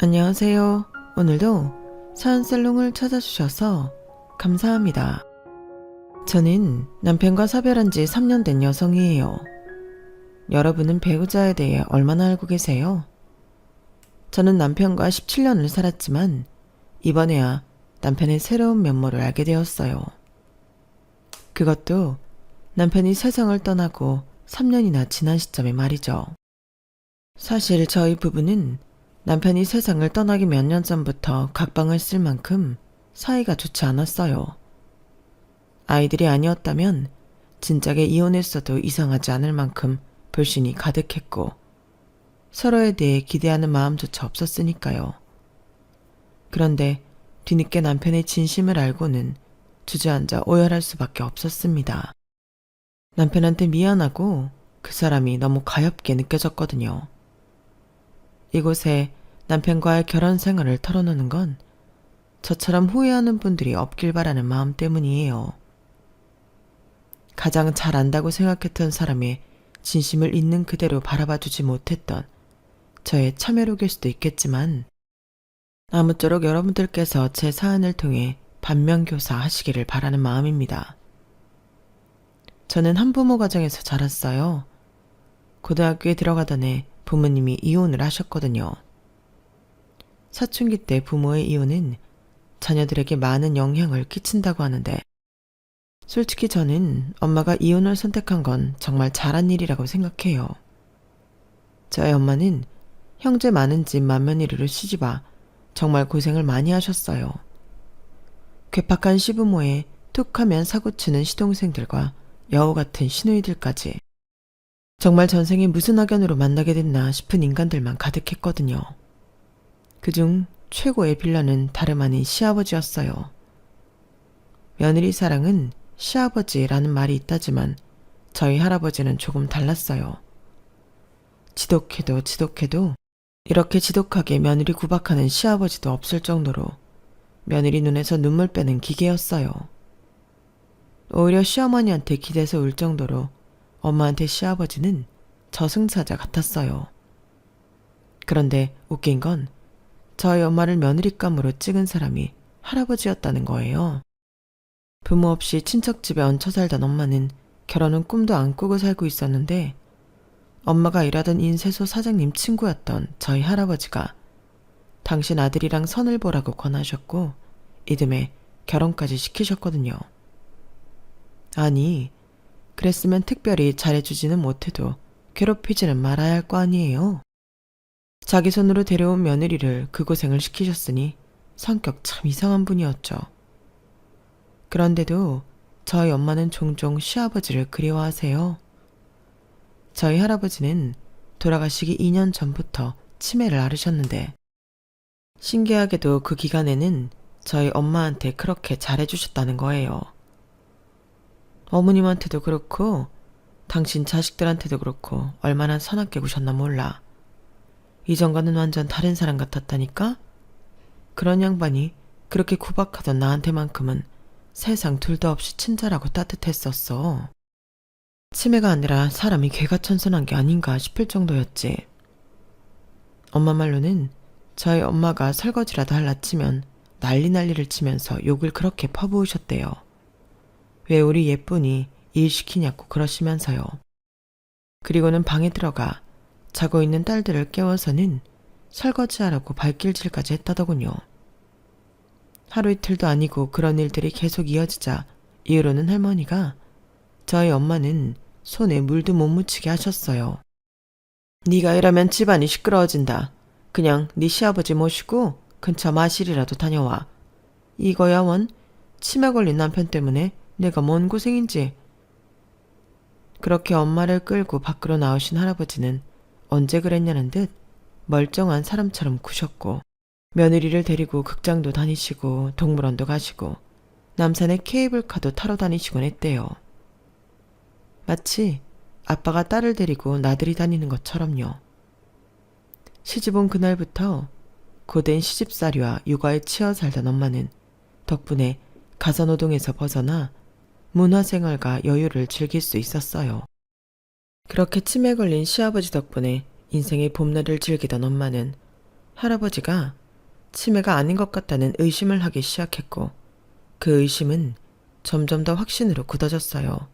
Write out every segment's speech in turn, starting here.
안녕하세요. 오늘도 사연살롱을 찾아주셔서 감사합니다. 저는 남편과 사별한 지 3년 된 여성이에요. 여러분은 배우자에 대해 얼마나 알고 계세요? 저는 남편과 17년을 살았지만 이번에야 남편의 새로운 면모를 알게 되었어요. 그것도 남편이 세상을 떠나고 3년이나 지난 시점에 말이죠. 사실 저희 부부는 남편이 세상을 떠나기 몇 년 전부터 각방을 쓸 만큼 사이가 좋지 않았어요. 아이들이 아니었다면 진작에 이혼했어도 이상하지 않을 만큼 불신이 가득했고 서로에 대해 기대하는 마음조차 없었으니까요. 그런데 뒤늦게 남편의 진심을 알고는 주저앉아 오열할 수밖에 없었습니다. 남편한테 미안하고 그 사람이 너무 가엾게 느껴졌거든요. 이곳에 남편과의 결혼 생활을 털어놓는 건 저처럼 후회하는 분들이 없길 바라는 마음 때문이에요. 가장 잘 안다고 생각했던 사람의 진심을 있는 그대로 바라봐주지 못했던 저의 참여욕일 수도 있겠지만 아무쪼록 여러분들께서 제 사연을 통해 반면교사 하시기를 바라는 마음입니다. 저는 한부모 가정에서 자랐어요. 고등학교에 들어가던 해 부모님이 이혼을 하셨거든요. 사춘기 때 부모의 이혼은 자녀들에게 많은 영향을 끼친다고 하는데 솔직히 저는 엄마가 이혼을 선택한 건 정말 잘한 일이라고 생각해요. 저희 엄마는 형제 많은 집 맏며느리로 시집와 정말 고생을 많이 하셨어요. 괴팍한 시부모에 툭하면 사고치는 시동생들과 여우 같은 시누이들까지 정말 전생에 무슨 악연으로 만나게 됐나 싶은 인간들만 가득했거든요. 그중 최고의 빌런은 다름 아닌 시아버지였어요. 며느리 사랑은 시아버지라는 말이 있다지만 저희 할아버지는 조금 달랐어요. 지독해도 이렇게 지독하게 며느리 구박하는 시아버지도 없을 정도로 며느리 눈에서 눈물 빼는 기계였어요. 오히려 시어머니한테 기대서 울 정도로 엄마한테 시아버지는 저승사자 같았어요. 그런데 웃긴 건 저희 엄마를 며느리감으로 찍은 사람이 할아버지였다는 거예요. 부모 없이 친척집에 얹혀 살던 엄마는 결혼은 꿈도 안 꾸고 살고 있었는데 엄마가 일하던 인쇄소 사장님 친구였던 저희 할아버지가 당신 아들이랑 선을 보라고 권하셨고 이듬해 결혼까지 시키셨거든요. 아니, 그랬으면 특별히 잘해주지는 못해도 괴롭히지는 말아야 할 거 아니에요. 자기 손으로 데려온 며느리를 그 고생을 시키셨으니 성격 참 이상한 분이었죠. 그런데도 저희 엄마는 종종 시아버지를 그리워하세요. 저희 할아버지는 돌아가시기 2년 전부터 치매를 앓으셨는데 신기하게도 그 기간에는 저희 엄마한테 그렇게 잘해주셨다는 거예요. 어머님한테도 그렇고 당신 자식들한테도 그렇고 얼마나 선하게 구셨나 몰라. 이전과는 완전 다른 사람 같았다니까? 그런 양반이 그렇게 구박하던 나한테만큼은 세상 둘도 없이 친절하고 따뜻했었어. 치매가 아니라 사람이 개가천선한 게 아닌가 싶을 정도였지. 엄마 말로는 저희 엄마가 설거지라도 할라 치면 난리를 치면서 욕을 그렇게 퍼부으셨대요. 왜 우리 예쁜이 일 시키냐고 그러시면서요. 그리고는 방에 들어가 자고 있는 딸들을 깨워서는 설거지하라고 발길질까지 했다더군요. 하루 이틀도 아니고 그런 일들이 계속 이어지자 이후로는 할머니가 저희 엄마는 손에 물도 못 묻히게 하셨어요. 네가 이러면 집안이 시끄러워진다. 그냥 네 시아버지 모시고 근처 마실이라도 다녀와. 이거야 원 치매 걸린 남편 때문에 내가 뭔 고생인지. 그렇게 엄마를 끌고 밖으로 나오신 할아버지는 언제 그랬냐는 듯 멀쩡한 사람처럼 구셨고 며느리를 데리고 극장도 다니시고 동물원도 가시고 남산에 케이블카도 타러 다니시곤 했대요. 마치 아빠가 딸을 데리고 나들이 다니는 것처럼요. 시집 온 그날부터 고된 시집살이와 육아에 치여 살던 엄마는 덕분에 가사노동에서 벗어나 문화생활과 여유를 즐길 수 있었어요. 그렇게 치매 걸린 시아버지 덕분에 인생의 봄날을 즐기던 엄마는 할아버지가 치매가 아닌 것 같다는 의심을 하기 시작했고 그 의심은 점점 더 확신으로 굳어졌어요.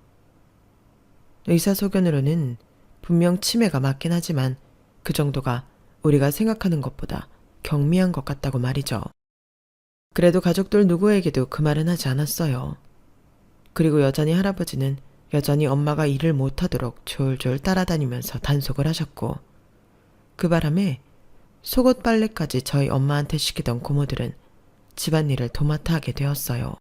의사소견으로는 분명 치매가 맞긴 하지만 그 정도가 우리가 생각하는 것보다 경미한 것 같다고 말이죠. 그래도 가족들 누구에게도 그 말은 하지 않았어요. 그리고 여전히 할아버지는 여전히 엄마가 일을 못하도록 졸졸 따라다니면서 단속을 하셨고 그 바람에 속옷 빨래까지 저희 엄마한테 시키던 고모들은 집안일을 도맡아 하게 되었어요.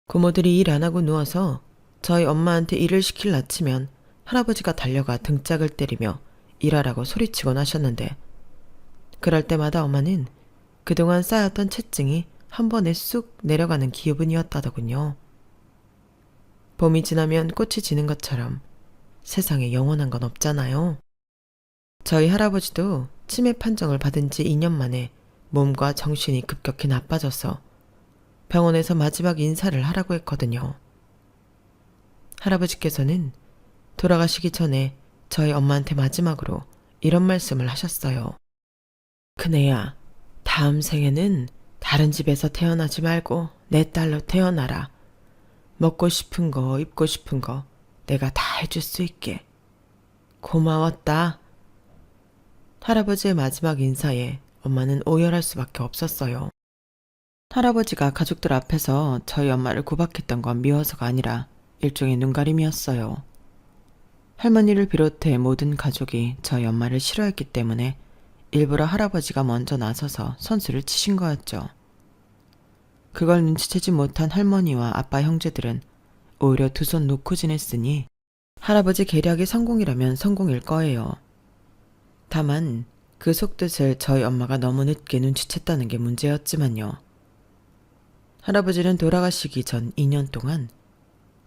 고모들이 일 안 하고 누워서 저희 엄마한테 일을 시킬라 치면 할아버지가 달려가 등짝을 때리며 일하라고 소리치곤 하셨는데 그럴 때마다 엄마는 그동안 쌓였던 채증이 한 번에 쑥 내려가는 기분이었다더군요. 봄이 지나면 꽃이 지는 것처럼 세상에 영원한 건 없잖아요. 저희 할아버지도 치매 판정을 받은 지 2년 만에 몸과 정신이 급격히 나빠져서 병원에서 마지막 인사를 하라고 했거든요. 할아버지께서는 돌아가시기 전에 저희 엄마한테 마지막으로 이런 말씀을 하셨어요. 큰애야, 다음 생에는 다른 집에서 태어나지 말고 내 딸로 태어나라. 먹고 싶은 거, 입고 싶은 거 내가 다 해줄 수 있게. 고마웠다. 할아버지의 마지막 인사에 엄마는 오열할 수밖에 없었어요. 할아버지가 가족들 앞에서 저희 엄마를 구박했던 건 미워서가 아니라 일종의 눈가림이었어요. 할머니를 비롯해 모든 가족이 저희 엄마를 싫어했기 때문에 일부러 할아버지가 먼저 나서서 선수를 치신 거였죠. 그걸 눈치채지 못한 할머니와 아빠 형제들은 오히려 두 손 놓고 지냈으니 할아버지 계략이 성공이라면 성공일 거예요. 다만 그 속뜻을 저희 엄마가 너무 늦게 눈치챘다는 게 문제였지만요. 할아버지는 돌아가시기 전 2년 동안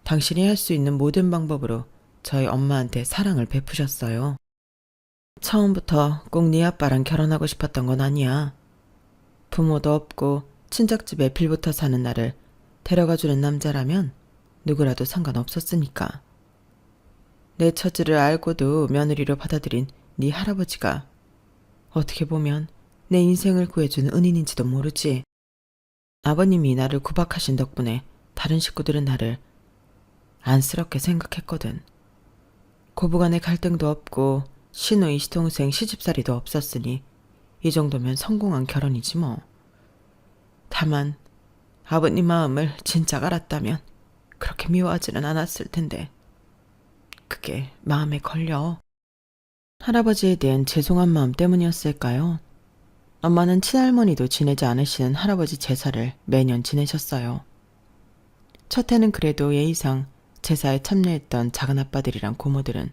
당신이 할 수 있는 모든 방법으로 저희 엄마한테 사랑을 베푸셨어요. 처음부터 꼭 네 아빠랑 결혼하고 싶었던 건 아니야. 부모도 없고 친척집에 빌붙어 사는 나를 데려가주는 남자라면 누구라도 상관없었으니까. 내 처지를 알고도 며느리로 받아들인 네 할아버지가 어떻게 보면 내 인생을 구해준 은인인지도 모르지. 아버님이 나를 구박하신 덕분에 다른 식구들은 나를 안쓰럽게 생각했거든. 고부간의 갈등도 없고 시누이 시동생 시집살이도 없었으니 이 정도면 성공한 결혼이지 뭐. 다만 아버님 마음을 진작 알았다면 그렇게 미워하지는 않았을 텐데 그게 마음에 걸려. 할아버지에 대한 죄송한 마음 때문이었을까요? 엄마는 친할머니도 지내지 않으시는 할아버지 제사를 매년 지내셨어요. 첫 해는 그래도 예의상 제사에 참여했던 작은아빠들이랑 고모들은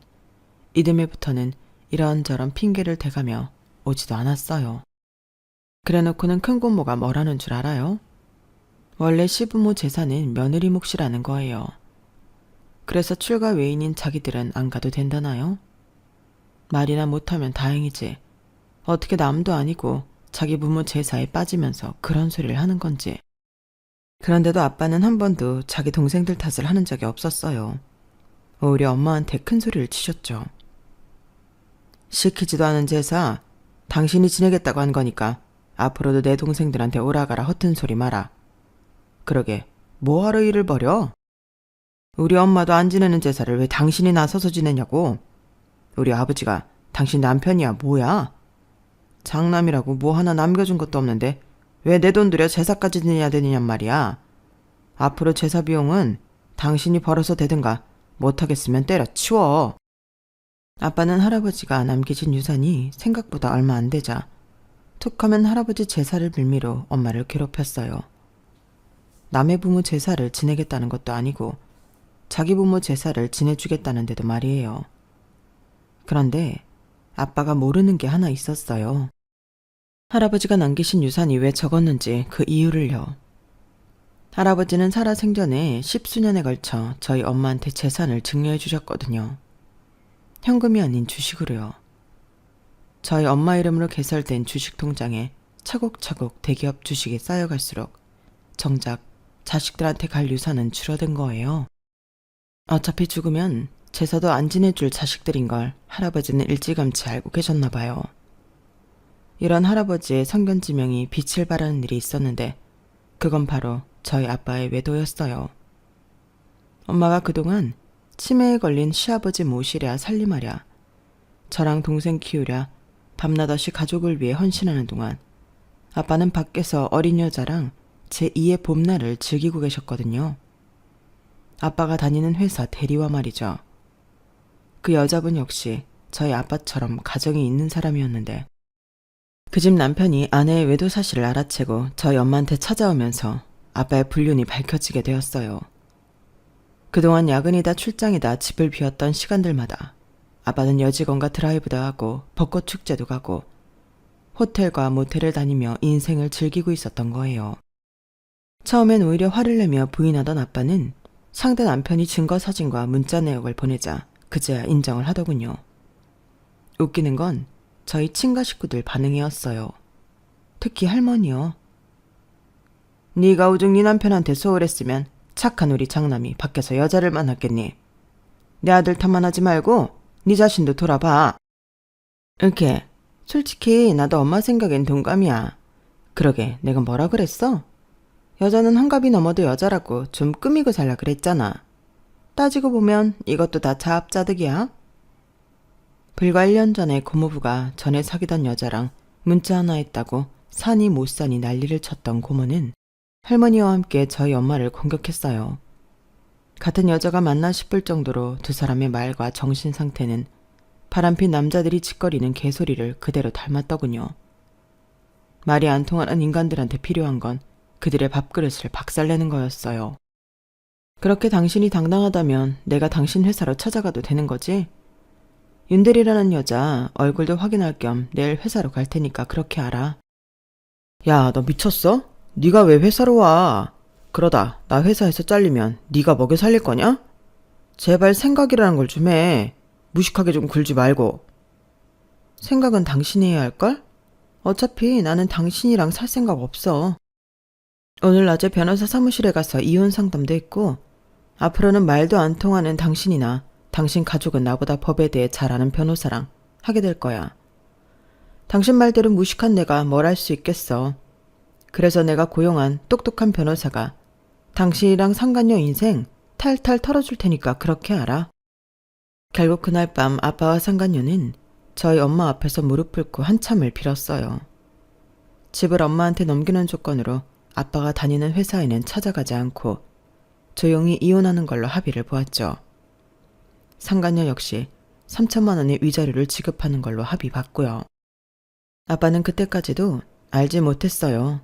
이듬해부터는 이런저런 핑계를 대가며 오지도 않았어요. 그래놓고는 큰 고모가 뭐라는 줄 알아요? 원래 시부모 제사는 며느리 몫이라는 거예요. 그래서 출가 외인인 자기들은 안 가도 된다나요? 말이나 못하면 다행이지. 어떻게 남도 아니고 자기 부모 제사에 빠지면서 그런 소리를 하는 건지. 그런데도 아빠는 한 번도 자기 동생들 탓을 하는 적이 없었어요. 오히려 엄마한테 큰 소리를 치셨죠. 시키지도 않은 제사 당신이 지내겠다고 한 거니까 앞으로도 내 동생들한테 오라가라 허튼 소리 마라. 그러게 뭐하러 일을 벌여? 우리 엄마도 안 지내는 제사를 왜 당신이 나서서 지내냐고. 우리 아버지가 당신 남편이야 뭐야? 장남이라고 뭐 하나 남겨준 것도 없는데 왜 내 돈 들여 제사까지 지내야 되느냔 말이야. 앞으로 제사 비용은 당신이 벌어서 대든가 못하겠으면 때려치워. 아빠는 할아버지가 남기신 유산이 생각보다 얼마 안 되자 툭하면 할아버지 제사를 빌미로 엄마를 괴롭혔어요. 남의 부모 제사를 지내겠다는 것도 아니고 자기 부모 제사를 지내주겠다는데도 말이에요. 그런데 아빠가 모르는 게 하나 있었어요. 할아버지가 남기신 유산이 왜 적었는지 그 이유를요. 할아버지는 살아생전에 10수년에 걸쳐 저희 엄마한테 재산을 증여해 주셨거든요. 현금이 아닌 주식으로요. 저희 엄마 이름으로 개설된 주식통장에 차곡차곡 대기업 주식이 쌓여갈수록 정작 자식들한테 갈 유산은 줄어든 거예요. 어차피 죽으면 제사도 안 지내줄 자식들인 걸 할아버지는 일찌감치 알고 계셨나 봐요. 이런 할아버지의 성견지명이 빛을 발하는 일이 있었는데 그건 바로 저희 아빠의 외도였어요. 엄마가 그동안 치매에 걸린 시아버지 모시랴 살림하랴 저랑 동생 키우랴 밤낮없이 가족을 위해 헌신하는 동안 아빠는 밖에서 어린 여자랑 제2의 봄날을 즐기고 계셨거든요. 아빠가 다니는 회사 대리와 말이죠. 그 여자분 역시 저희 아빠처럼 가정이 있는 사람이었는데 그 집 남편이 아내의 외도 사실을 알아채고 저희 엄마한테 찾아오면서 아빠의 불륜이 밝혀지게 되었어요. 그동안 야근이다 출장이다 집을 비웠던 시간들마다 아빠는 여직원과 드라이브도 하고 벚꽃 축제도 가고 호텔과 모텔을 다니며 인생을 즐기고 있었던 거예요. 처음엔 오히려 화를 내며 부인하던 아빠는 상대 남편이 증거 사진과 문자 내역을 보내자 그제야 인정을 하더군요. 웃기는 건 저희 친가 식구들 반응이었어요. 특히 할머니요. 네가 오죽 네 남편한테 소홀했으면 착한 우리 장남이 밖에서 여자를 만났겠니? 내 아들 탓만 하지 말고 네 자신도 돌아봐. 이렇게 솔직히 나도 엄마 생각엔 동감이야. 그러게 내가 뭐라 그랬어? 여자는 한갑이 넘어도 여자라고 좀 꾸미고 살라 그랬잖아. 따지고 보면 이것도 다 자업자득이야. 불과 1년 전에 고모부가 전에 사귀던 여자랑 문자 하나 했다고 사니 못 사니 난리를 쳤던 고모는 할머니와 함께 저희 엄마를 공격했어요. 같은 여자가 맞나 싶을 정도로 두 사람의 말과 정신 상태는 바람핀 남자들이 짓거리는 개소리를 그대로 닮았더군요. 말이 안 통하는 인간들한테 필요한 건 그들의 밥그릇을 박살내는 거였어요. 그렇게 당신이 당당하다면 내가 당신 회사로 찾아가도 되는 거지? 윤대리라는 여자 얼굴도 확인할 겸 내일 회사로 갈 테니까 그렇게 알아. 야, 너 미쳤어? 네가 왜 회사로 와? 그러다 나 회사에서 잘리면 네가 먹여 살릴 거냐? 제발 생각이라는 걸 좀 해. 무식하게 좀 굴지 말고. 생각은 당신이 해야 할걸? 어차피 나는 당신이랑 살 생각 없어. 오늘 낮에 변호사 사무실에 가서 이혼 상담도 했고 앞으로는 말도 안 통하는 당신이나 당신 가족은 나보다 법에 대해 잘 아는 변호사랑 하게 될 거야. 당신 말대로 무식한 내가 뭘 할 수 있겠어. 그래서 내가 고용한 똑똑한 변호사가 당신이랑 상간녀 인생 탈탈 털어줄 테니까 그렇게 알아. 결국 그날 밤 아빠와 상간녀는 저희 엄마 앞에서 무릎 꿇고 한참을 빌었어요. 집을 엄마한테 넘기는 조건으로 아빠가 다니는 회사에는 찾아가지 않고 조용히 이혼하는 걸로 합의를 보았죠. 상간녀 역시 3천만 원의 위자료를 지급하는 걸로 합의봤고요. 아빠는 그때까지도 알지 못했어요.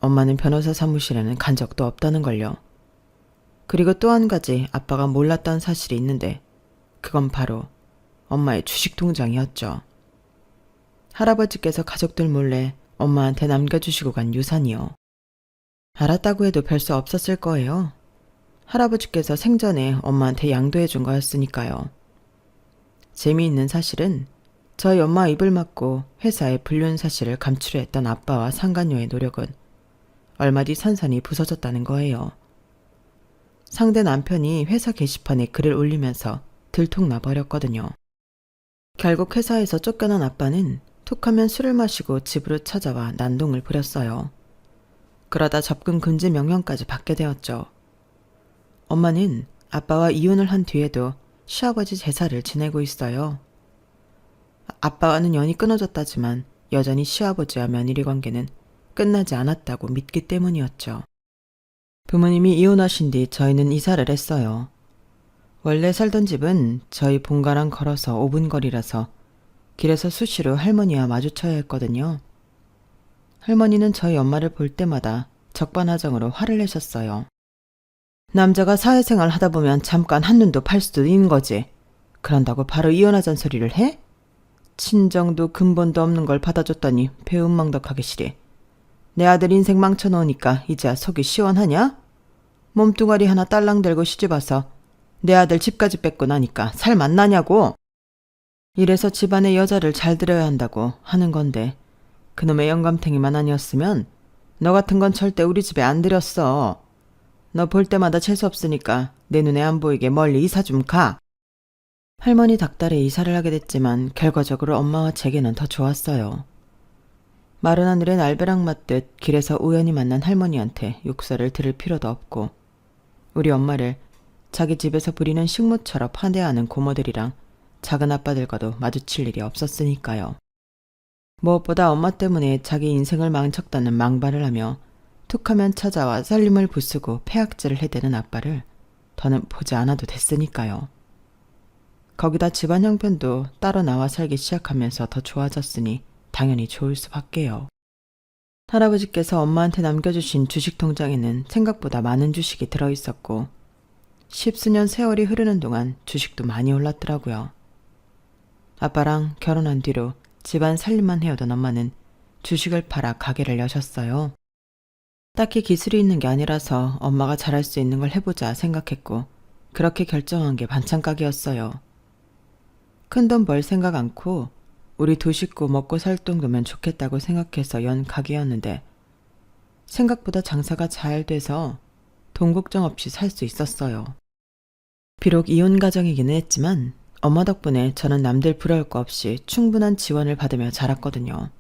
엄마는 변호사 사무실에는 간 적도 없다는 걸요. 그리고 또 한 가지 아빠가 몰랐던 사실이 있는데 그건 바로 엄마의 주식 통장이었죠. 할아버지께서 가족들 몰래 엄마한테 남겨주시고 간 유산이요. 알았다고 해도 별 수 없었을 거예요. 할아버지께서 생전에 엄마한테 양도해 준 거였으니까요. 재미있는 사실은 저희 엄마 입을 막고 회사의 불륜 사실을 감추려 했던 아빠와 상간녀의 노력은 얼마 뒤 산산이 부서졌다는 거예요. 상대 남편이 회사 게시판에 글을 올리면서 들통나 버렸거든요. 결국 회사에서 쫓겨난 아빠는 툭하면 술을 마시고 집으로 찾아와 난동을 부렸어요. 그러다 접근 금지 명령까지 받게 되었죠. 엄마는 아빠와 이혼을 한 뒤에도 시아버지 제사를 지내고 있어요. 아빠와는 연이 끊어졌다지만 여전히 시아버지와 며느리 관계는 끝나지 않았다고 믿기 때문이었죠. 부모님이 이혼하신 뒤 저희는 이사를 했어요. 원래 살던 집은 저희 본가랑 걸어서 5분 거리라서 길에서 수시로 할머니와 마주쳐야 했거든요. 할머니는 저희 엄마를 볼 때마다 적반하장으로 화를 내셨어요. 남자가 사회생활 하다 보면 잠깐 한눈도 팔 수도 있는 거지. 그런다고 바로 이혼하자는 소리를 해? 친정도 근본도 없는 걸 받아줬더니 배은망덕하게 시리. 내 아들 인생 망쳐놓으니까 이제야 속이 시원하냐? 몸뚱아리 하나 딸랑 들고 시집와서 내 아들 집까지 뺏고 나니까 살 맛나냐고. 이래서 집안의 여자를 잘 들여야 한다고 하는 건데 그놈의 영감탱이만 아니었으면 너 같은 건 절대 우리 집에 안 들였어. 너 볼 때마다 재수없으니까 내 눈에 안 보이게 멀리 이사 좀 가. 할머니 닭달에 이사를 하게 됐지만 결과적으로 엄마와 제게는 더 좋았어요. 마른 하늘에 날벼락 맞듯 길에서 우연히 만난 할머니한테 욕설을 들을 필요도 없고, 우리 엄마를 자기 집에서 부리는 식모처럼 환대하는 고모들이랑 작은 아빠들과도 마주칠 일이 없었으니까요. 무엇보다 엄마 때문에 자기 인생을 망쳤다는 망발을 하며 툭하면 찾아와 살림을 부수고 폐악질을 해대는 아빠를 더는 보지 않아도 됐으니까요. 거기다 집안 형편도 따로 나와 살기 시작하면서 더 좋아졌으니 당연히 좋을 수밖에요. 할아버지께서 엄마한테 남겨주신 주식 통장에는 생각보다 많은 주식이 들어있었고, 십수년 세월이 흐르는 동안 주식도 많이 올랐더라고요. 아빠랑 결혼한 뒤로 집안 살림만 해오던 엄마는 주식을 팔아 가게를 여셨어요. 딱히 기술이 있는 게 아니라서 엄마가 잘할 수 있는 걸 해보자 생각했고, 그렇게 결정한 게 반찬 가게였어요. 큰돈 벌 생각 않고 우리 두 식구 먹고 살 정도면 좋겠다고 생각해서 연 가게였는데, 생각보다 장사가 잘 돼서 돈 걱정 없이 살 수 있었어요. 비록 이혼 가정이기는 했지만 엄마 덕분에 저는 남들 부러울 거 없이 충분한 지원을 받으며 자랐거든요.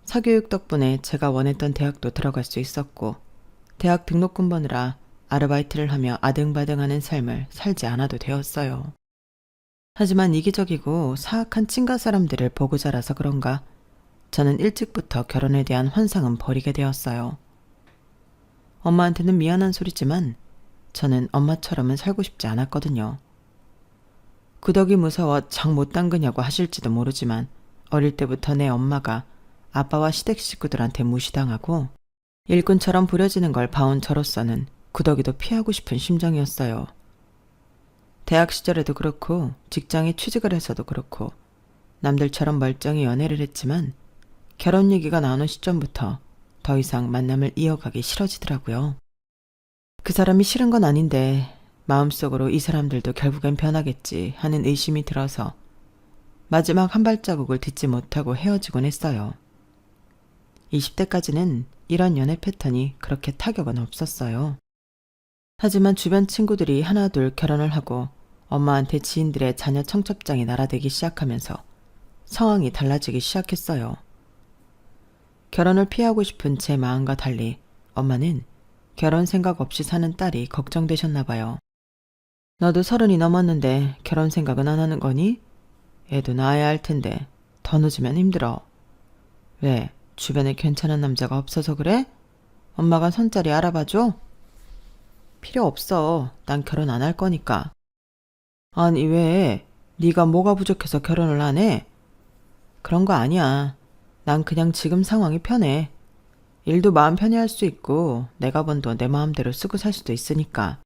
사교육 덕분에 제가 원했던 대학도 들어갈 수 있었고, 대학 등록금 버느라 아르바이트를 하며 아등바등하는 삶을 살지 않아도 되었어요. 하지만 이기적이고 사악한 친가 사람들을 보고 자라서 그런가 저는 일찍부터 결혼에 대한 환상은 버리게 되었어요. 엄마한테는 미안한 소리지만 저는 엄마처럼은 살고 싶지 않았거든요. 구덕이 무서워 장 못 담그냐고 하실지도 모르지만 어릴 때부터 내 엄마가 아빠와 시댁 식구들한테 무시당하고 일꾼처럼 부려지는 걸 봐온 저로서는 구덕이도 피하고 싶은 심정이었어요. 대학 시절에도 그렇고 직장에 취직을 해서도 그렇고 남들처럼 멀쩡히 연애를 했지만 결혼 얘기가 나오는 시점부터 더 이상 만남을 이어가기 싫어지더라고요. 그 사람이 싫은 건 아닌데 마음속으로 이 사람들도 결국엔 변하겠지 하는 의심이 들어서 마지막 한 발자국을 딛지 못하고 헤어지곤 했어요. 20대까지는 이런 연애 패턴이 그렇게 타격은 없었어요. 하지만 주변 친구들이 하나둘 결혼을 하고 엄마한테 지인들의 자녀 청첩장이 날아들기 시작하면서 상황이 달라지기 시작했어요. 결혼을 피하고 싶은 제 마음과 달리 엄마는 결혼 생각 없이 사는 딸이 걱정되셨나 봐요. 너도 30이 넘었는데 결혼 생각은 안 하는 거니? 애도 낳아야 할 텐데 더 늦으면 힘들어. 왜? 주변에 괜찮은 남자가 없어서 그래? 엄마가 손자리 알아봐줘? 필요 없어. 난 결혼 안 할 거니까. 아니 왜? 네가 뭐가 부족해서 결혼을 안 해? 그런 거 아니야. 난 그냥 지금 상황이 편해. 일도 마음 편히 할 수 있고 내가 번 돈 내 마음대로 쓰고 살 수도 있으니까.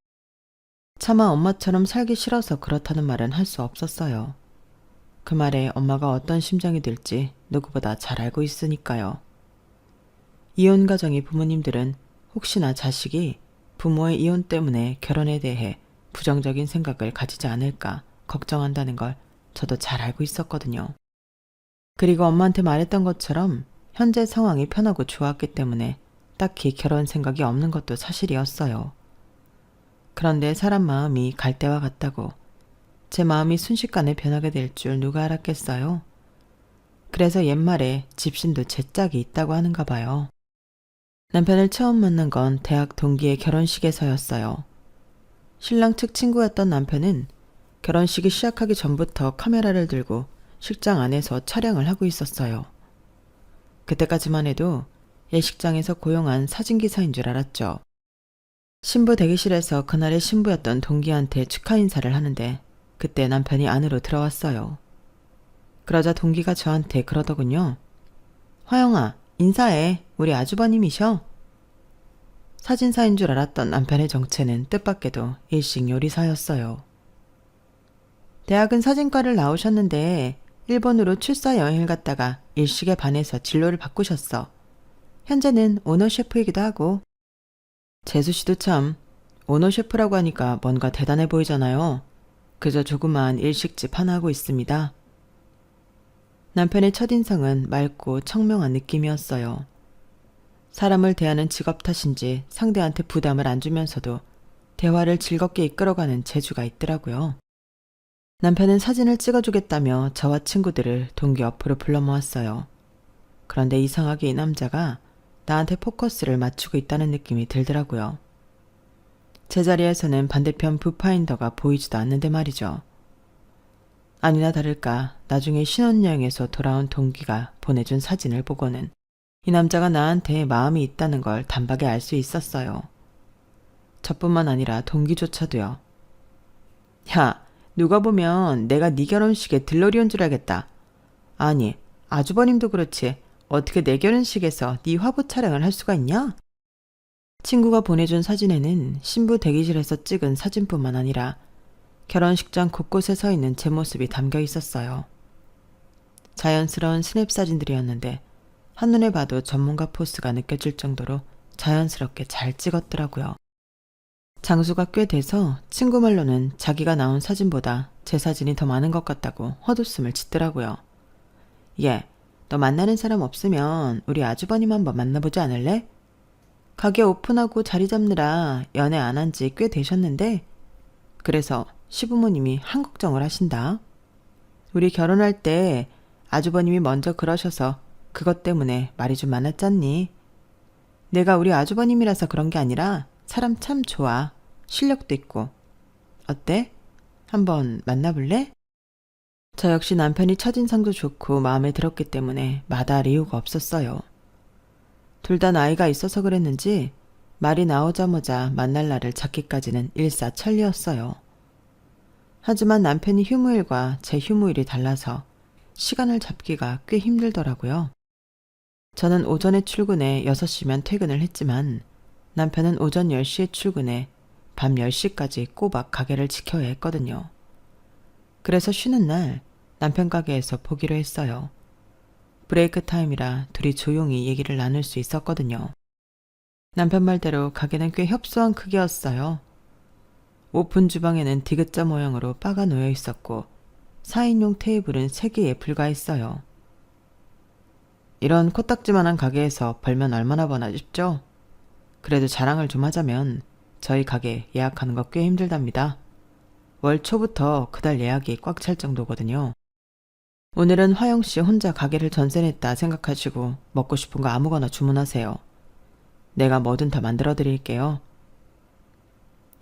차마 엄마처럼 살기 싫어서 그렇다는 말은 할 수 없었어요. 그 말에 엄마가 어떤 심정이 들지 누구보다 잘 알고 있으니까요. 이혼 가정의 부모님들은 혹시나 자식이 부모의 이혼 때문에 결혼에 대해 부정적인 생각을 가지지 않을까 걱정한다는 걸 저도 잘 알고 있었거든요. 그리고 엄마한테 말했던 것처럼 현재 상황이 편하고 좋았기 때문에 딱히 결혼 생각이 없는 것도 사실이었어요. 그런데 사람 마음이 갈대와 같다고 제 마음이 순식간에 변하게 될 줄 누가 알았겠어요? 그래서 옛말에 집신도 제 짝이 있다고 하는가 봐요. 남편을 처음 만난 건 대학 동기의 결혼식에서였어요. 신랑 측 친구였던 남편은 결혼식이 시작하기 전부터 카메라를 들고 식장 안에서 촬영을 하고 있었어요. 그때까지만 해도 예식장에서 고용한 사진기사인 줄 알았죠. 신부 대기실에서 그날의 신부였던 동기한테 축하 인사를 하는데 그때 남편이 안으로 들어왔어요. 그러자 동기가 저한테 그러더군요. 화영아, 인사해. 우리 아주버님이셔. 사진사인 줄 알았던 남편의 정체는 뜻밖에도 일식 요리사였어요. 대학은 사진과를 나오셨는데 일본으로 출사 여행을 갔다가 일식에 반해서 진로를 바꾸셨어. 현재는 오너 셰프이기도 하고. 재수씨도 참 오너 셰프라고 하니까 뭔가 대단해 보이잖아요. 그저 조그마한 일식집 하나 하고 있습니다. 남편의 첫인상은 맑고 청명한 느낌이었어요. 사람을 대하는 직업 탓인지 상대한테 부담을 안 주면서도 대화를 즐겁게 이끌어가는 재주가 있더라고요. 남편은 사진을 찍어주겠다며 저와 친구들을 동기 옆으로 불러 모았어요. 그런데 이상하게 이 남자가 나한테 포커스를 맞추고 있다는 느낌이 들더라고요. 제자리에서는 반대편 뷰파인더가 보이지도 않는데 말이죠. 아니나 다를까 나중에 신혼여행에서 돌아온 동기가 보내준 사진을 보고는 이 남자가 나한테 마음이 있다는 걸 단박에 알 수 있었어요. 저뿐만 아니라 동기조차도요. 야, 누가 보면 내가 네 결혼식에 들러리 온 줄 알겠다. 아니, 아주버님도 그렇지. 어떻게 내 결혼식에서 네 화보 촬영을 할 수가 있냐? 친구가 보내준 사진에는 신부 대기실에서 찍은 사진뿐만 아니라 결혼식장 곳곳에 서 있는 제 모습이 담겨 있었어요. 자연스러운 스냅 사진들이었는데 한눈에 봐도 전문가 포스가 느껴질 정도로 자연스럽게 잘 찍었더라고요. 장수가 꽤 돼서 친구 말로는 자기가 나온 사진보다 제 사진이 더 많은 것 같다고 헛웃음을 짓더라고요. 예, 너 만나는 사람 없으면 우리 아주버님 한번 만나보지 않을래? 가게 오픈하고 자리 잡느라 연애 안 한 지 꽤 되셨는데 그래서 시부모님이 한 걱정을 하신다. 우리 결혼할 때 아주버님이 먼저 그러셔서 그것 때문에 말이 좀 많았잖니. 내가 우리 아주버님이라서 그런 게 아니라 사람 참 좋아. 실력도 있고. 어때? 한번 만나볼래? 저 역시 남편이 첫인상도 좋고 마음에 들었기 때문에 마다할 이유가 없었어요. 둘 다 나이가 있어서 그랬는지 말이 나오자마자 만날 날을 잡기까지는 일사천리였어요. 하지만 남편이 휴무일과 제 휴무일이 달라서 시간을 잡기가 꽤 힘들더라고요. 저는 오전에 출근해 6시면 퇴근을 했지만 남편은 오전 10시에 출근해 밤 10시까지 꼬박 가게를 지켜야 했거든요. 그래서 쉬는 날 남편 가게에서 보기로 했어요. 브레이크 타임이라 둘이 조용히 얘기를 나눌 수 있었거든요. 남편 말대로 가게는 꽤 협소한 크기였어요. 오픈 주방에는 디귿자 모양으로 바가 놓여 있었고 4인용 테이블은 3개에 불과했어요. 이런 코딱지만한 가게에서 벌면 얼마나 버나 싶죠? 그래도 자랑을 좀 하자면 저희 가게 예약하는 거 꽤 힘들답니다. 월 초부터 그달 예약이 꽉 찰 정도거든요. 오늘은 화영씨 혼자 가게를 전세냈다 생각하시고 먹고 싶은 거 아무거나 주문하세요. 내가 뭐든 다 만들어 드릴게요.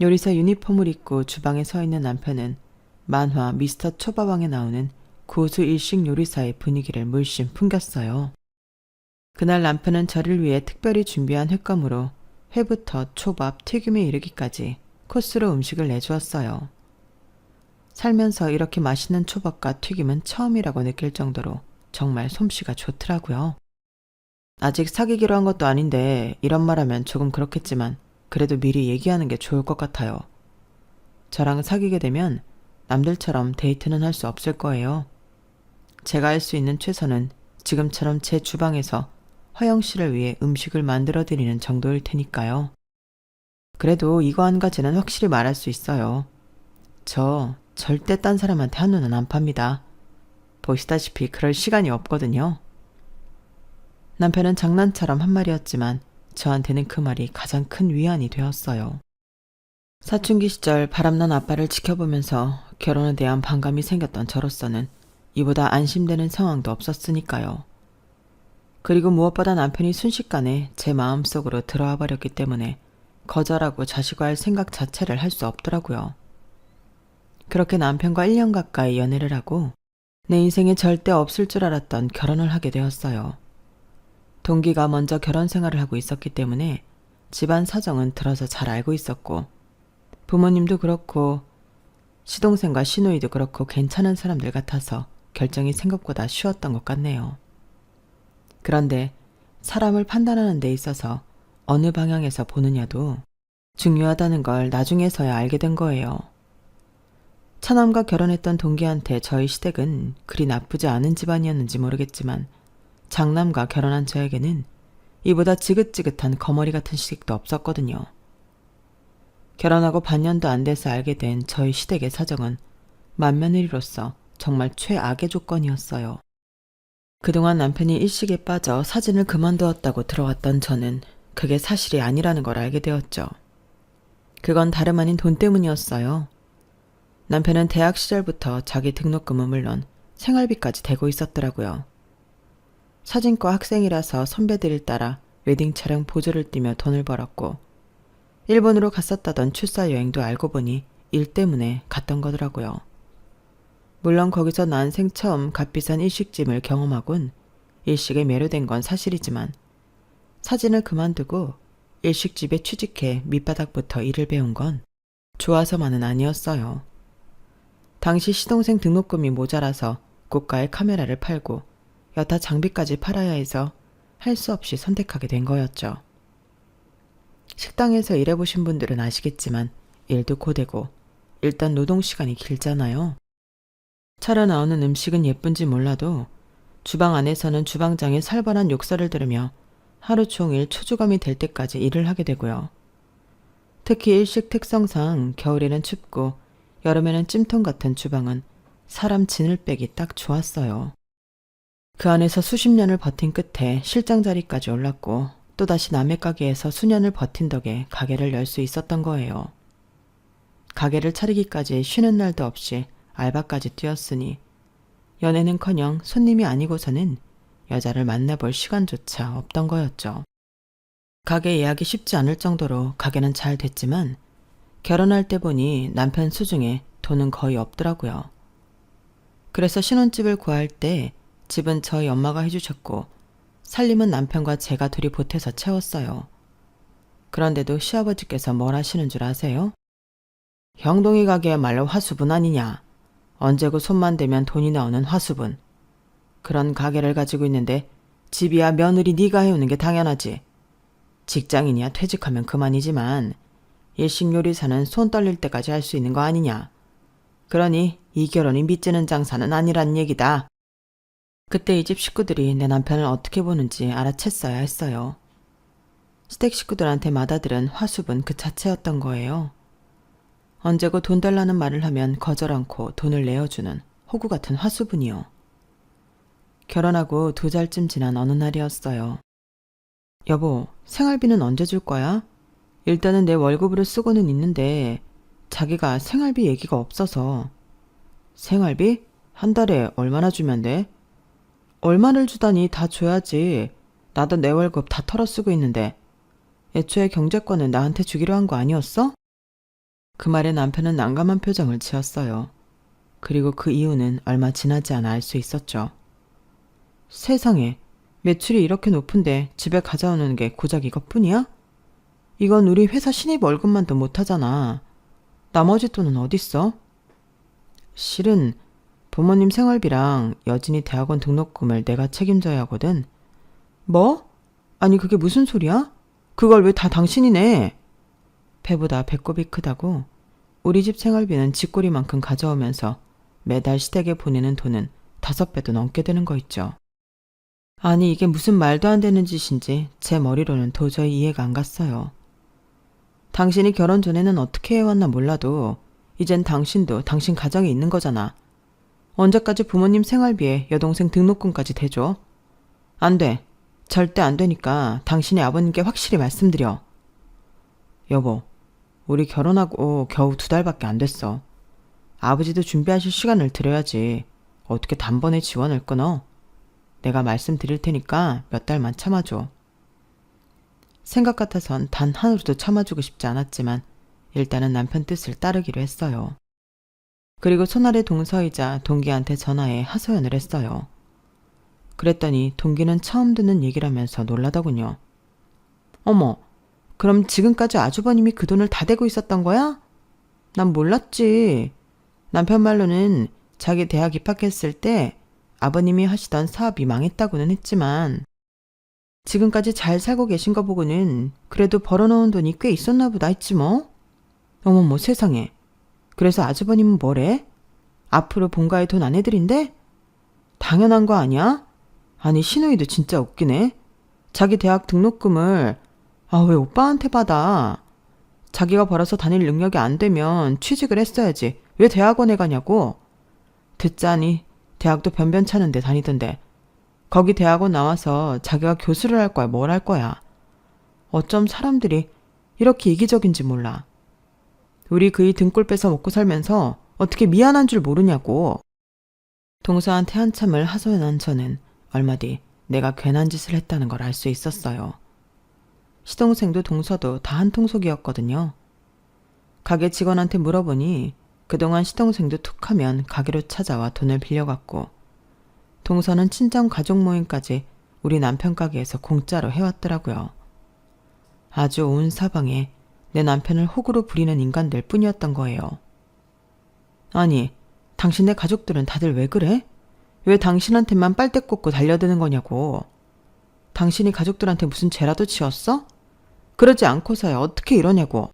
요리사 유니폼을 입고 주방에 서 있는 남편은 만화 미스터 초밥왕에 나오는 고수 일식 요리사의 분위기를 물씬 풍겼어요. 그날 남편은 저를 위해 특별히 준비한 횟감으로 회부터 초밥, 튀김에 이르기까지 코스로 음식을 내주었어요. 살면서 이렇게 맛있는 초밥과 튀김은 처음이라고 느낄 정도로 정말 솜씨가 좋더라고요. 아직 사귀기로 한 것도 아닌데 이런 말하면 조금 그렇겠지만 그래도 미리 얘기하는 게 좋을 것 같아요. 저랑 사귀게 되면 남들처럼 데이트는 할 수 없을 거예요. 제가 할 수 있는 최선은 지금처럼 제 주방에서 화영 씨를 위해 음식을 만들어 드리는 정도일 테니까요. 그래도 이거 한 가지는 확실히 말할 수 있어요. 저 절대 딴 사람한테 한눈은 안 팝니다. 보시다시피 그럴 시간이 없거든요. 남편은 장난처럼 한 말이었지만 저한테는 그 말이 가장 큰 위안이 되었어요. 사춘기 시절 바람난 아빠를 지켜보면서 결혼에 대한 반감이 생겼던 저로서는 이보다 안심되는 상황도 없었으니까요. 그리고 무엇보다 남편이 순식간에 제 마음속으로 들어와 버렸기 때문에 거절하고 자식과할 생각 자체를 할 수 없더라고요. 그렇게 남편과 1년 가까이 연애를 하고 내 인생에 절대 없을 줄 알았던 결혼을 하게 되었어요. 동기가 먼저 결혼 생활을 하고 있었기 때문에 집안 사정은 들어서 잘 알고 있었고 부모님도 그렇고 시동생과 시누이도 그렇고 괜찮은 사람들 같아서 결정이 생각보다 쉬웠던 것 같네요. 그런데 사람을 판단하는 데 있어서 어느 방향에서 보느냐도 중요하다는 걸 나중에서야 알게 된 거예요. 차남과 결혼했던 동기한테 저희 시댁은 그리 나쁘지 않은 집안이었는지 모르겠지만 장남과 결혼한 저에게는 이보다 지긋지긋한 거머리 같은 시댁도 없었거든요. 결혼하고 반년도 안 돼서 알게 된 저희 시댁의 사정은 맏며느리로서 정말 최악의 조건이었어요. 그동안 남편이 일식에 빠져 사진을 그만두었다고 들어왔던 저는 그게 사실이 아니라는 걸 알게 되었죠. 그건 다름 아닌 돈 때문이었어요. 남편은 대학 시절부터 자기 등록금은 물론 생활비까지 대고 있었더라고요. 사진과 학생이라서 선배들을 따라 웨딩 촬영 보조를 뛰며 돈을 벌었고 일본으로 갔었다던 출사 여행도 알고 보니 일 때문에 갔던 거더라고요. 물론 거기서 난생 처음 값비싼 일식집을 경험하곤 일식에 매료된 건 사실이지만 사진을 그만두고 일식집에 취직해 밑바닥부터 일을 배운 건 좋아서만은 아니었어요. 당시 시동생 등록금이 모자라서 고가의 카메라를 팔고 여타 장비까지 팔아야 해서 할 수 없이 선택하게 된 거였죠. 식당에서 일해보신 분들은 아시겠지만 일도 고되고 일단 노동시간이 길잖아요. 차려 나오는 음식은 예쁜지 몰라도 주방 안에서는 주방장의 살벌한 욕설을 들으며 하루 종일 초조감이 될 때까지 일을 하게 되고요. 특히 일식 특성상 겨울에는 춥고 여름에는 찜통 같은 주방은 사람 진을 빼기 딱 좋았어요. 그 안에서 수십 년을 버틴 끝에 실장 자리까지 올랐고 또다시 남의 가게에서 수년을 버틴 덕에 가게를 열 수 있었던 거예요. 가게를 차리기까지 쉬는 날도 없이 알바까지 뛰었으니 연애는커녕 손님이 아니고서는 여자를 만나볼 시간조차 없던 거였죠. 가게 예약이 쉽지 않을 정도로 가게는 잘 됐지만 결혼할 때 보니 남편 수중에 돈은 거의 없더라고요. 그래서 신혼집을 구할 때 집은 저희 엄마가 해주셨고 살림은 남편과 제가 둘이 보태서 채웠어요. 그런데도 시아버지께서 뭘 하시는 줄 아세요? 형동이 가게야말로 화수분 아니냐. 언제고 손만 대면 돈이 나오는 화수분. 그런 가게를 가지고 있는데 집이야 며느리 네가 해오는 게 당연하지. 직장인이야 퇴직하면 그만이지만 일식 요리사는 손 떨릴 때까지 할 수 있는 거 아니냐. 그러니 이 결혼이 믿지는 장사는 아니란 얘기다. 그때 이 집 식구들이 내 남편을 어떻게 보는지 알아챘어야 했어요. 시댁 식구들한테 맏아들은 화수분 그 자체였던 거예요. 언제고 돈 달라는 말을 하면 거절 않고 돈을 내어주는 호구 같은 화수분이요. 결혼하고 2달쯤 지난 어느 날이었어요. 여보, 생활비는 언제 줄 거야? 일단은 내 월급으로 쓰고는 있는데 자기가 생활비 얘기가 없어서. 생활비? 한 달에 얼마나 주면 돼? 얼마를 주다니 다 줘야지. 나도 내 월급 다 털어 쓰고 있는데. 애초에 경제권은 나한테 주기로 한 거 아니었어? 그 말에 남편은 난감한 표정을 지었어요. 그리고 그 이유는 얼마 지나지 않아 알 수 있었죠. 세상에, 매출이 이렇게 높은데 집에 가져오는 게 고작 이것뿐이야? 이건 우리 회사 신입 월급만도 못하잖아. 나머지 돈은 어딨어? 실은 부모님 생활비랑 여진이 대학원 등록금을 내가 책임져야 하거든. 뭐? 아니 그게 무슨 소리야? 그걸 왜 다 당신이 내? 배보다 배꼽이 크다고 우리 집 생활비는 쥐꼬리만큼 가져오면서 매달 시댁에 보내는 돈은 5배도 넘게 되는 거 있죠. 아니 이게 무슨 말도 안 되는 짓인지 제 머리로는 도저히 이해가 안 갔어요. 당신이 결혼 전에는 어떻게 해왔나 몰라도 이젠 당신도 당신 가정에 있는 거잖아. 언제까지 부모님 생활비에 여동생 등록금까지 대줘? 안 돼. 절대 안 되니까 당신이 아버님께 확실히 말씀드려. 여보, 우리 결혼하고 겨우 2달밖에 안 됐어. 아버지도 준비하실 시간을 드려야지. 어떻게 단번에 지원을 끊어? 내가 말씀드릴 테니까 몇 달만 참아줘. 생각 같아선 단 하루도 참아주고 싶지 않았지만 일단은 남편 뜻을 따르기로 했어요. 그리고 손아래 동서이자 동기한테 전화해 하소연을 했어요. 그랬더니 동기는 처음 듣는 얘기라면서 놀라더군요. 어머, 그럼 지금까지 아주버님이 그 돈을 다 대고 있었던 거야? 난 몰랐지. 남편 말로는 자기 대학 입학했을 때 아버님이 하시던 사업이 망했다고는 했지만 지금까지 잘 살고 계신 거 보고는 그래도 벌어놓은 돈이 꽤 있었나 보다 했지 뭐. 어머머 세상에. 그래서 아주버님은 뭐래? 앞으로 본가에 돈 안 해드린대? 당연한 거 아니야? 아니 시누이도 진짜 웃기네. 자기 대학 등록금을 왜 오빠한테 받아? 자기가 벌어서 다닐 능력이 안 되면 취직을 했어야지. 왜 대학원에 가냐고? 듣자니 대학도 변변찮은데 다니던데 거기 대학원 나와서 자기가 교수를 할 거야 뭘 할 거야. 어쩜 사람들이 이렇게 이기적인지 몰라. 우리 그이 등골 빼서 먹고 살면서 어떻게 미안한 줄 모르냐고. 동서한테 한참을 하소연한 저는 얼마 뒤 내가 괜한 짓을 했다는 걸 알 수 있었어요. 시동생도 동서도 다 한통속이었거든요. 가게 직원한테 물어보니 그동안 시동생도 툭하면 가게로 찾아와 돈을 빌려갔고 동서는 친정 가족 모임까지 우리 남편 가게에서 공짜로 해왔더라고요. 아주 온 사방에 내 남편을 호구로 부리는 인간들 뿐이었던 거예요. 아니, 당신네 가족들은 다들 왜 그래? 왜 당신한테만 빨대 꽂고 달려드는 거냐고. 당신이 가족들한테 무슨 죄라도 지었어? 그러지 않고서야 어떻게 이러냐고.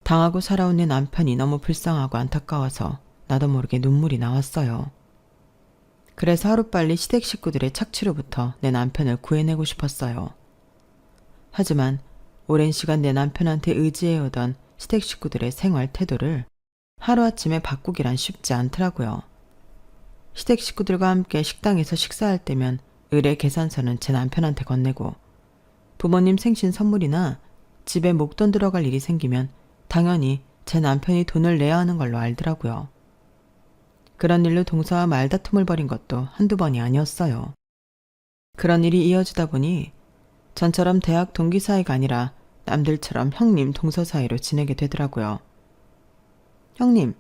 당하고 살아온 내 남편이 너무 불쌍하고 안타까워서 나도 모르게 눈물이 나왔어요. 그래서 하루빨리 시댁 식구들의 착취로부터 내 남편을 구해내고 싶었어요. 하지만 오랜 시간 내 남편한테 의지해오던 시댁 식구들의 생활 태도를 하루아침에 바꾸기란 쉽지 않더라고요. 시댁 식구들과 함께 식당에서 식사할 때면 의뢰 계산서는 제 남편한테 건네고 부모님 생신 선물이나 집에 목돈 들어갈 일이 생기면 당연히 제 남편이 돈을 내야 하는 걸로 알더라고요. 그런 일로 동서와 말다툼을 벌인 것도 한두 번이 아니었어요. 그런 일이 이어지다 보니 전처럼 대학 동기 사이가 아니라 남들처럼 형님 동서 사이로 지내게 되더라고요. 형님,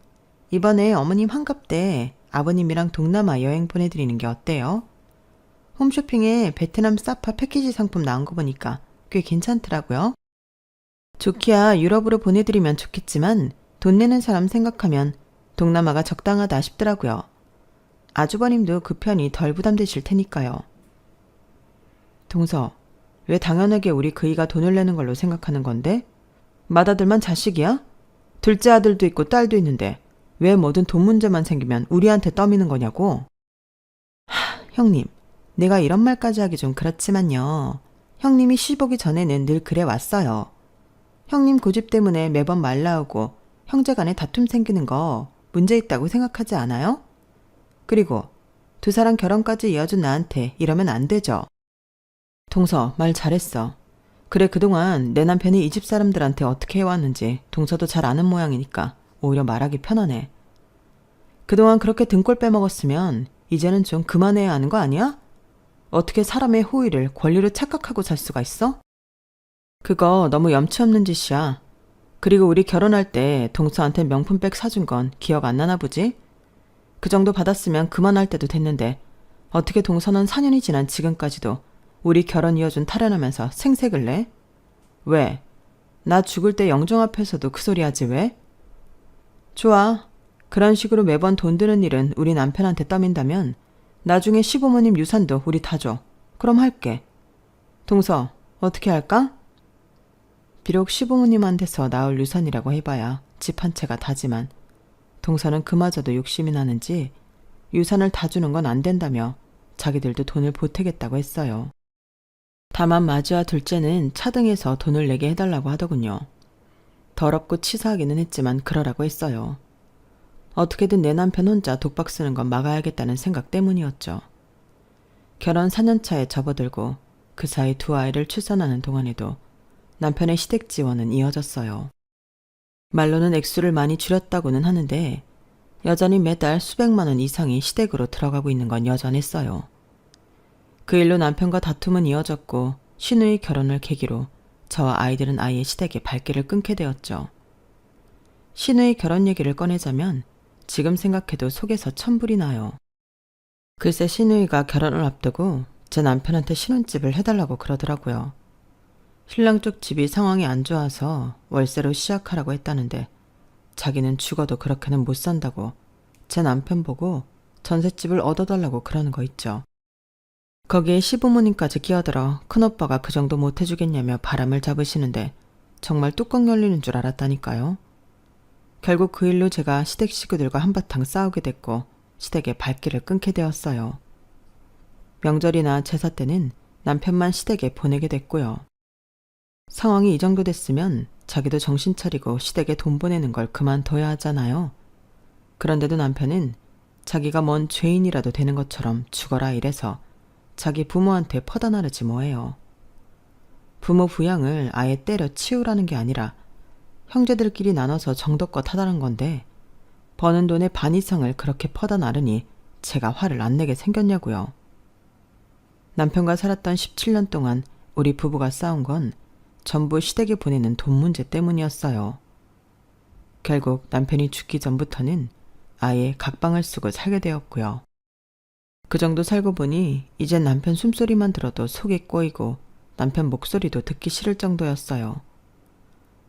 이번에 어머님 환갑 때 아버님이랑 동남아 여행 보내드리는 게 어때요? 홈쇼핑에 베트남 사파 패키지 상품 나온 거 보니까 꽤 괜찮더라고요. 좋기야 유럽으로 보내드리면 좋겠지만 돈 내는 사람 생각하면 동남아가 적당하다 싶더라고요. 아주버님도 그 편이 덜 부담되실 테니까요. 동서, 왜 당연하게 우리 그이가 돈을 내는 걸로 생각하는 건데? 맏아들만 자식이야? 둘째 아들도 있고 딸도 있는데 왜 뭐든 돈 문제만 생기면 우리한테 떠미는 거냐고? 형님, 내가 이런 말까지 하기 좀 그렇지만요. 형님이 시집 오기 전에는 늘 그래 왔어요. 형님 고집 때문에 매번 말 나오고 형제간에 다툼 생기는 거 문제 있다고 생각하지 않아요? 그리고 두 사람 결혼까지 이어준 나한테 이러면 안 되죠. 동서, 말 잘했어. 그래, 그동안 내 남편이 이 집 사람들한테 어떻게 해왔는지 동서도 잘 아는 모양이니까 오히려 말하기 편하네. 그동안 그렇게 등골 빼먹었으면 이제는 좀 그만해야 하는 거 아니야? 어떻게 사람의 호의를 권리로 착각하고 살 수가 있어? 그거 너무 염치 없는 짓이야. 그리고 우리 결혼할 때 동서한테 명품백 사준 건 기억 안 나나 보지? 그 정도 받았으면 그만할 때도 됐는데 어떻게 동서는 4년이 지난 지금까지도 우리 결혼 이어준 타령하면서 생색을 내? 왜? 나 죽을 때 영정 앞에서도 그 소리 하지 왜? 좋아. 그런 식으로 매번 돈 드는 일은 우리 남편한테 떠민다면 나중에 시부모님 유산도 우리 다 줘. 그럼 할게. 동서, 어떻게 할까? 비록 시부모님한테서 나올 유산이라고 해봐야 집 한 채가 다지만 동서는 그마저도 욕심이 나는지 유산을 다 주는 건 안 된다며 자기들도 돈을 보태겠다고 했어요. 다만 마주와 둘째는 차등해서 돈을 내게 해달라고 하더군요. 더럽고 치사하기는 했지만 그러라고 했어요. 어떻게든 내 남편 혼자 독박 쓰는 건 막아야겠다는 생각 때문이었죠. 결혼 4년차에 접어들고 그 사이 두 아이를 출산하는 동안에도 남편의 시댁 지원은 이어졌어요. 말로는 액수를 많이 줄였다고는 하는데 여전히 매달 수백만 원 이상이 시댁으로 들어가고 있는 건 여전했어요. 그 일로 남편과 다툼은 이어졌고 시누이 결혼을 계기로 저와 아이들은 아예 시댁에 발길을 끊게 되었죠. 시누이 결혼 얘기를 꺼내자면 지금 생각해도 속에서 천불이 나요. 글쎄 시누이가 결혼을 앞두고 제 남편한테 신혼집을 해달라고 그러더라고요. 신랑 쪽 집이 상황이 안 좋아서 월세로 시작하라고 했다는데 자기는 죽어도 그렇게는 못 산다고 제 남편 보고 전셋집을 얻어달라고 그러는 거 있죠. 거기에 시부모님까지 끼어들어 큰오빠가 그 정도 못 해주겠냐며 바람을 잡으시는데 정말 뚜껑 열리는 줄 알았다니까요. 결국 그 일로 제가 시댁 식구들과 한바탕 싸우게 됐고 시댁에 발길을 끊게 되었어요. 명절이나 제사 때는 남편만 시댁에 보내게 됐고요. 상황이 이 정도 됐으면 자기도 정신 차리고 시댁에 돈 보내는 걸 그만둬야 하잖아요. 그런데도 남편은 자기가 뭔 죄인이라도 되는 것처럼 죽어라 이래서 자기 부모한테 퍼다 나르지 뭐예요. 부모 부양을 아예 때려 치우라는 게 아니라 형제들끼리 나눠서 정도껏 하다는 건데 버는 돈의 반 이상을 그렇게 퍼다 나르니 제가 화를 안 내게 생겼냐고요. 남편과 살았던 17년 동안 우리 부부가 싸운 건 전부 시댁에 보내는 돈 문제 때문이었어요. 결국 남편이 죽기 전부터는 아예 각방을 쓰고 살게 되었고요. 그 정도 살고 보니 이젠 남편 숨소리만 들어도 속이 꼬이고 남편 목소리도 듣기 싫을 정도였어요.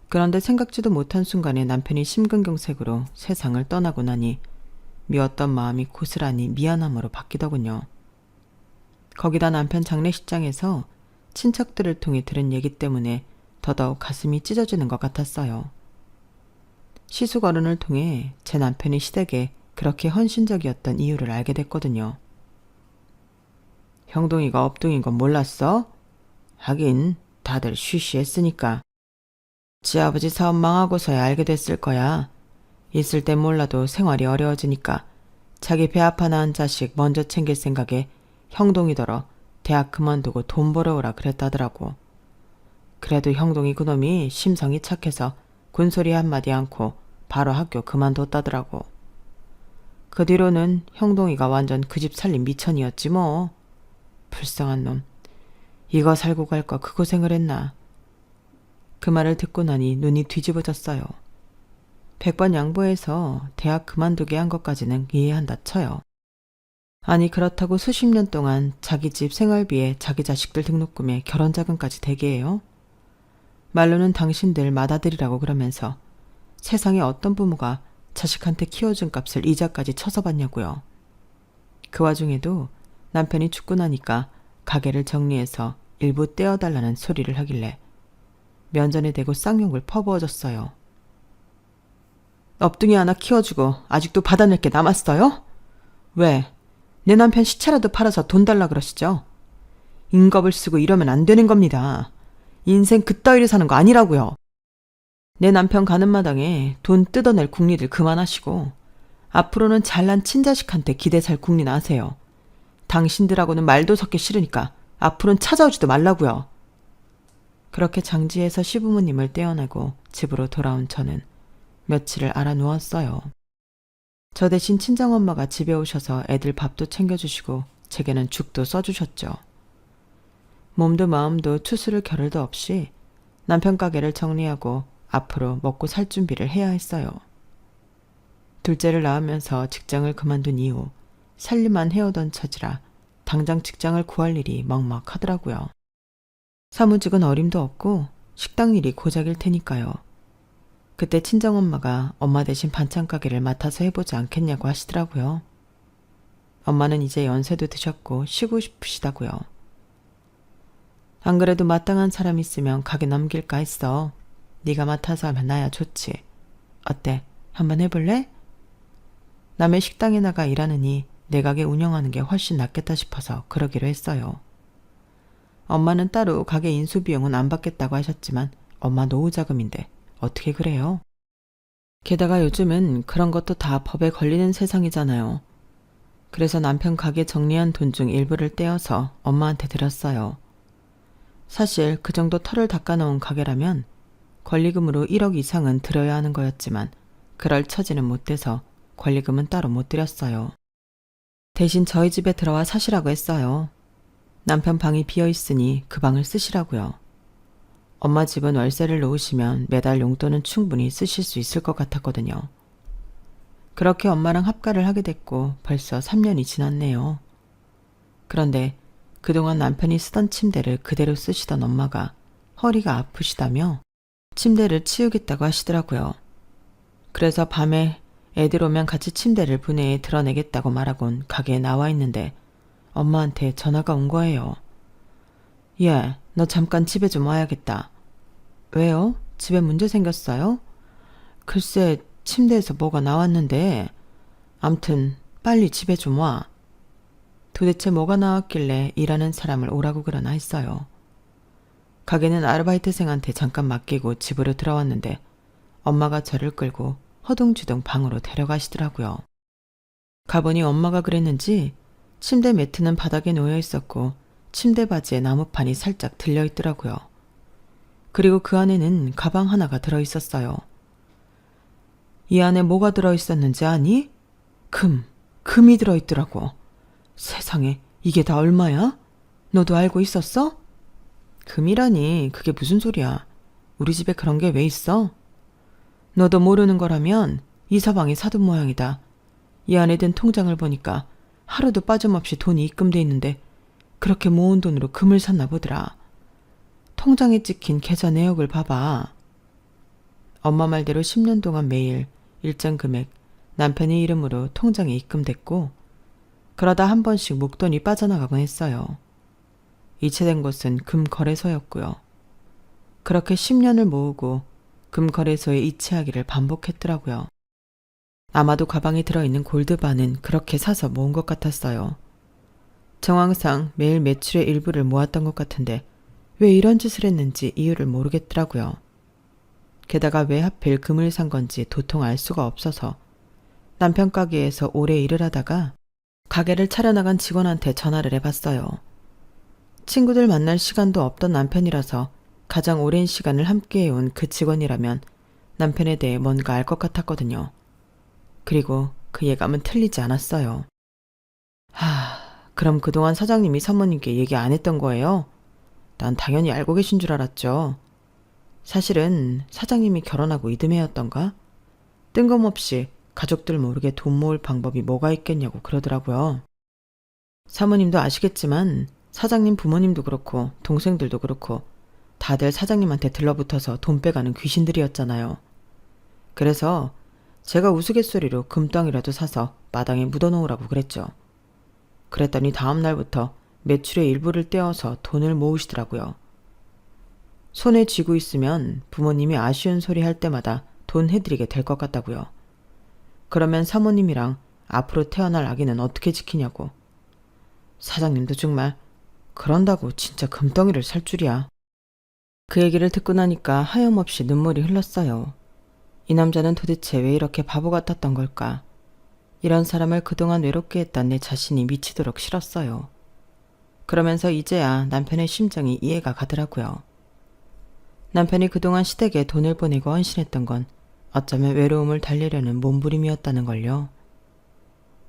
그런데 생각지도 못한 순간에 남편이 심근경색으로 세상을 떠나고 나니 미웠던 마음이 고스란히 미안함으로 바뀌더군요. 거기다 남편 장례식장에서 친척들을 통해 들은 얘기 때문에 더더욱 가슴이 찢어지는 것 같았어요. 시숙 어른을 통해 제 남편이 시댁에 그렇게 헌신적이었던 이유를 알게 됐거든요. 형동이가 업둥인 건 몰랐어? 하긴 다들 쉬쉬했으니까. 지 아버지 사업 망하고서야 알게 됐을 거야. 있을 땐 몰라도 생활이 어려워지니까 자기 배 아파 낳은 자식 먼저 챙길 생각에 형동이더러 대학 그만두고 돈 벌어오라 그랬다더라고. 그래도 형동이 그놈이 심성이 착해서 군소리 한마디 않고 바로 학교 그만뒀다더라고. 그 뒤로는 형동이가 완전 그 집 살림 미천이었지 뭐. 불쌍한 놈. 이거 살고 갈 거 그 고생을 했나. 그 말을 듣고 나니 눈이 뒤집어졌어요. 100번 양보해서 대학 그만두게 한 것까지는 이해한다 쳐요. 아니 그렇다고 수십 년 동안 자기 집 생활비에 자기 자식들 등록금에 결혼자금까지 대게 해요? 말로는 당신들 맏아들이라고 그러면서 세상에 어떤 부모가 자식한테 키워준 값을 이자까지 쳐서 받냐고요. 그 와중에도 남편이 죽고 나니까 가게를 정리해서 일부 떼어달라는 소리를 하길래 면전에 대고 쌍욕을 퍼부어줬어요. 업둥이 하나 키워주고 아직도 받아낼 게 남았어요? 왜? 내 남편 시체라도 팔아서 돈 달라 그러시죠? 인겁을 쓰고 이러면 안 되는 겁니다. 인생 그따위로 사는 거 아니라고요. 내 남편 가는 마당에 돈 뜯어낼 궁리들 그만하시고 앞으로는 잘난 친자식한테 기대 살 궁리나 하세요. 당신들하고는 말도 섞기 싫으니까 앞으로는 찾아오지도 말라고요. 그렇게 장지에서 시부모님을 떼어내고 집으로 돌아온 저는 며칠을 알아 누웠어요. 저 대신 친정엄마가 집에 오셔서 애들 밥도 챙겨주시고 제게는 죽도 써주셨죠. 몸도 마음도 투수를 겨를도 없이 남편 가게를 정리하고 앞으로 먹고 살 준비를 해야 했어요. 둘째를 낳으면서 직장을 그만둔 이후 살림만 해오던 처지라 당장 직장을 구할 일이 먹먹하더라고요. 사무직은 어림도 없고 식당 일이 고작일 테니까요. 그때 친정엄마가 엄마 대신 반찬 가게를 맡아서 해보지 않겠냐고 하시더라고요. 엄마는 이제 연세도 드셨고 쉬고 싶으시다고요. 안 그래도 마땅한 사람 있으면 가게 넘길까 했어. 네가 맡아서 하면 나야 좋지. 어때? 한번 해볼래? 남의 식당에 나가 일하느니 내 가게 운영하는 게 훨씬 낫겠다 싶어서 그러기로 했어요. 엄마는 따로 가게 인수비용은 안 받겠다고 하셨지만 엄마 노후자금인데 어떻게 그래요? 게다가 요즘은 그런 것도 다 법에 걸리는 세상이잖아요. 그래서 남편 가게 정리한 돈 중 일부를 떼어서 엄마한테 드렸어요. 사실 그 정도 털을 닦아놓은 가게라면 권리금으로 1억 이상은 들여야 하는 거였지만 그럴 처지는 못 돼서 권리금은 따로 못 드렸어요. 대신 저희 집에 들어와 사시라고 했어요. 남편 방이 비어있으니 그 방을 쓰시라고요. 엄마 집은 월세를 놓으시면 매달 용돈은 충분히 쓰실 수 있을 것 같았거든요. 그렇게 엄마랑 합가를 하게 됐고 벌써 3년이 지났네요. 그런데 그동안 남편이 쓰던 침대를 그대로 쓰시던 엄마가 허리가 아프시다며 침대를 치우겠다고 하시더라고요. 그래서 밤에 애들 오면 같이 침대를 분해해 드러내겠다고 말하곤 가게에 나와 있는데 엄마한테 전화가 온 거예요. 예, 너 잠깐 집에 좀 와야겠다. 왜요? 집에 문제 생겼어요? 글쎄 침대에서 뭐가 나왔는데 암튼 빨리 집에 좀 와. 도대체 뭐가 나왔길래 일하는 사람을 오라고 그러나 했어요. 가게는 아르바이트생한테 잠깐 맡기고 집으로 들어왔는데 엄마가 저를 끌고 허둥지둥 방으로 데려가시더라고요. 가보니 엄마가 그랬는지 침대 매트는 바닥에 놓여 있었고 침대 바지에 나무판이 살짝 들려 있더라고요. 그리고 그 안에는 가방 하나가 들어 있었어요. 이 안에 뭐가 들어 있었는지 아니? 금이 들어 있더라고. 세상에 이게 다 얼마야? 너도 알고 있었어? 금이라니 그게 무슨 소리야. 우리 집에 그런 게 왜 있어? 너도 모르는 거라면 이 서방이 사돈 모양이다. 이 안에 든 통장을 보니까 하루도 빠짐없이 돈이 입금돼 있는데 그렇게 모은 돈으로 금을 샀나 보더라. 통장에 찍힌 계좌 내역을 봐봐. 엄마 말대로 10년 동안 매일 일정 금액 남편의 이름으로 통장에 입금됐고 그러다 한 번씩 목돈이 빠져나가곤 했어요. 이체된 곳은 금거래소였고요. 그렇게 10년을 모으고 금거래소에 이체하기를 반복했더라고요. 아마도 가방에 들어있는 골드바는 그렇게 사서 모은 것 같았어요. 정황상 매일 매출의 일부를 모았던 것 같은데 왜 이런 짓을 했는지 이유를 모르겠더라고요. 게다가 왜 하필 금을 산 건지 도통 알 수가 없어서 남편 가게에서 오래 일을 하다가 가게를 차려나간 직원한테 전화를 해봤어요. 친구들 만날 시간도 없던 남편이라서 가장 오랜 시간을 함께해온 그 직원이라면 남편에 대해 뭔가 알 것 같았거든요. 그리고 그 예감은 틀리지 않았어요. 그럼 그동안 사장님이 사모님께 얘기 안 했던 거예요? 난 당연히 알고 계신 줄 알았죠. 사실은 사장님이 결혼하고 이듬해였던가? 뜬금없이 가족들 모르게 돈 모을 방법이 뭐가 있겠냐고 그러더라고요. 사모님도 아시겠지만 사장님 부모님도 그렇고 동생들도 그렇고 다들 사장님한테 들러붙어서 돈 빼가는 귀신들이었잖아요. 그래서 제가 우스갯소리로 금덩이라도 사서 마당에 묻어놓으라고 그랬죠. 그랬더니 다음 날부터 매출의 일부를 떼어서 돈을 모으시더라고요. 손에 쥐고 있으면 부모님이 아쉬운 소리 할 때마다 돈 해드리게 될 것 같다고요. 그러면 사모님이랑 앞으로 태어날 아기는 어떻게 지키냐고. 사장님도 정말 그런다고 진짜 금덩이를 살 줄이야. 그 얘기를 듣고 나니까 하염없이 눈물이 흘렀어요. 이 남자는 도대체 왜 이렇게 바보 같았던 걸까? 이런 사람을 그동안 외롭게 했던 내 자신이 미치도록 싫었어요. 그러면서 이제야 남편의 심정이 이해가 가더라고요. 남편이 그동안 시댁에 돈을 보내고 헌신했던 건 어쩌면 외로움을 달래려는 몸부림이었다는 걸요.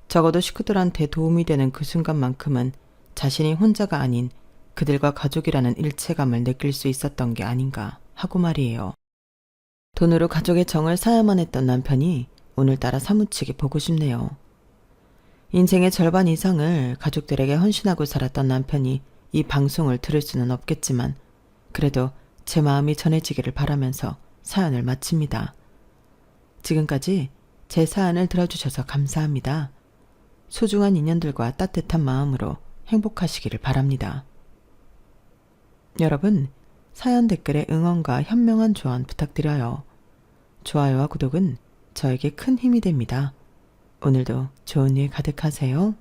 적어도 식구들한테 도움이 되는 그 순간만큼은 자신이 혼자가 아닌 그들과 가족이라는 일체감을 느낄 수 있었던 게 아닌가 하고 말이에요. 돈으로 가족의 정을 사야만 했던 남편이 오늘따라 사무치게 보고 싶네요. 인생의 절반 이상을 가족들에게 헌신하고 살았던 남편이 이 방송을 들을 수는 없겠지만 그래도 제 마음이 전해지기를 바라면서 사연을 마칩니다. 지금까지 제 사연을 들어주셔서 감사합니다. 소중한 인연들과 따뜻한 마음으로 행복하시기를 바랍니다. 여러분, 사연 댓글에 응원과 현명한 조언 부탁드려요. 좋아요와 구독은 저에게 큰 힘이 됩니다. 오늘도 좋은 일 가득하세요.